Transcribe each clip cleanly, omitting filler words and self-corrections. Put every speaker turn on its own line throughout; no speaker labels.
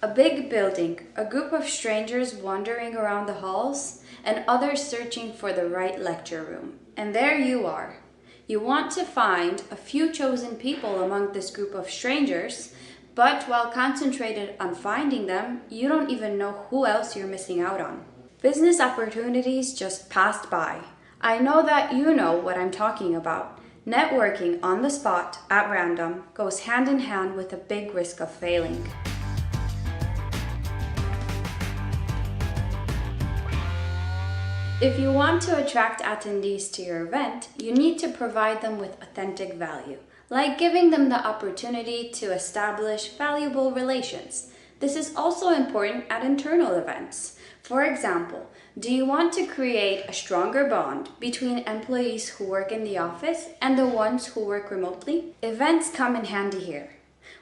A big building, a group of strangers wandering around the halls, and others searching for the right lecture room. And there you are. You want to find a few chosen people among this group of strangers, but while concentrated on finding them, you don't even know who else you're missing out on. Business opportunities just passed by. I know that you know what I'm talking about. Networking on the spot, at random, goes hand in hand with a big risk of failing. If you want to attract attendees to your event, you need to provide them with authentic value, like giving them the opportunity to establish valuable relations. This is also important at internal events. For example, do you want to create a stronger bond between employees who work in the office and the ones who work remotely? Events come in handy here.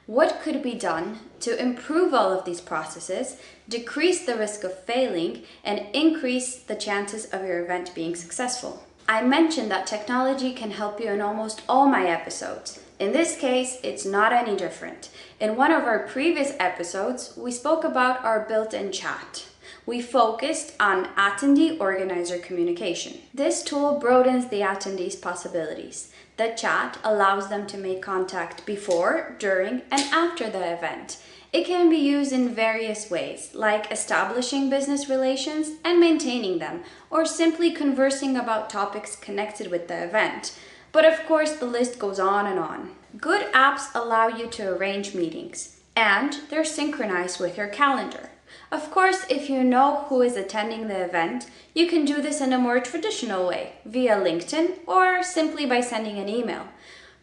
What could be done to improve all of these processes, decrease the risk of failing, and increase the chances of your event being successful? I mentioned that technology can help you in almost all my episodes. In this case, it's not any different. In one of our previous episodes, we spoke about our built-in chat. We focused on attendee organizer communication. This tool broadens the attendees' possibilities. The chat allows them to make contact before, during, and after the event. It can be used in various ways, like establishing business relations and maintaining them, or simply conversing about topics connected with the event. But of course, the list goes on and on. Good apps allow you to arrange meetings, and they're synchronized with your calendar. Of course, if you know who is attending the event, you can do this in a more traditional way, via LinkedIn or simply by sending an email.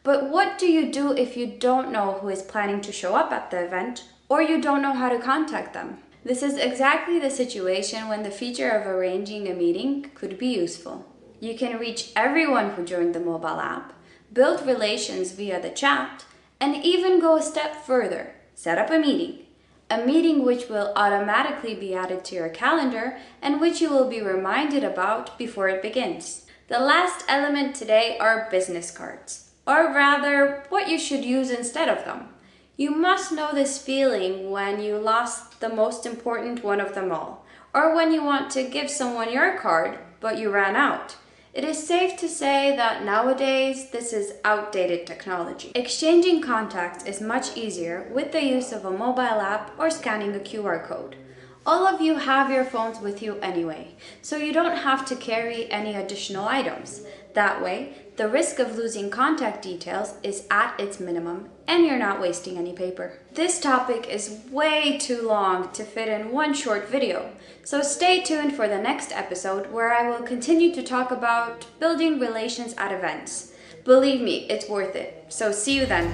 But what do you do if you don't know who is planning to show up at the event, or you don't know how to contact them? This is exactly the situation when the feature of arranging a meeting could be useful. You can reach everyone who joined the mobile app, build relations via the chat, and even go a step further, set up a meeting. A meeting which will automatically be added to your calendar and which you will be reminded about before it begins. The last element today are business cards, or rather, what you should use instead of them. You must know this feeling when you lost the most important one of them all, or when you want to give someone your card, but you ran out. It is safe to say that nowadays this is outdated technology. Exchanging contacts is much easier with the use of a mobile app or scanning a QR code. All of you have your phones with you anyway, so you don't have to carry any additional items. That way, the risk of losing contact details is at its minimum and you're not wasting any paper. This topic is way too long to fit in one short video, so stay tuned for the next episode where I will continue to talk about building relations at events. Believe me, it's worth it. So see you then.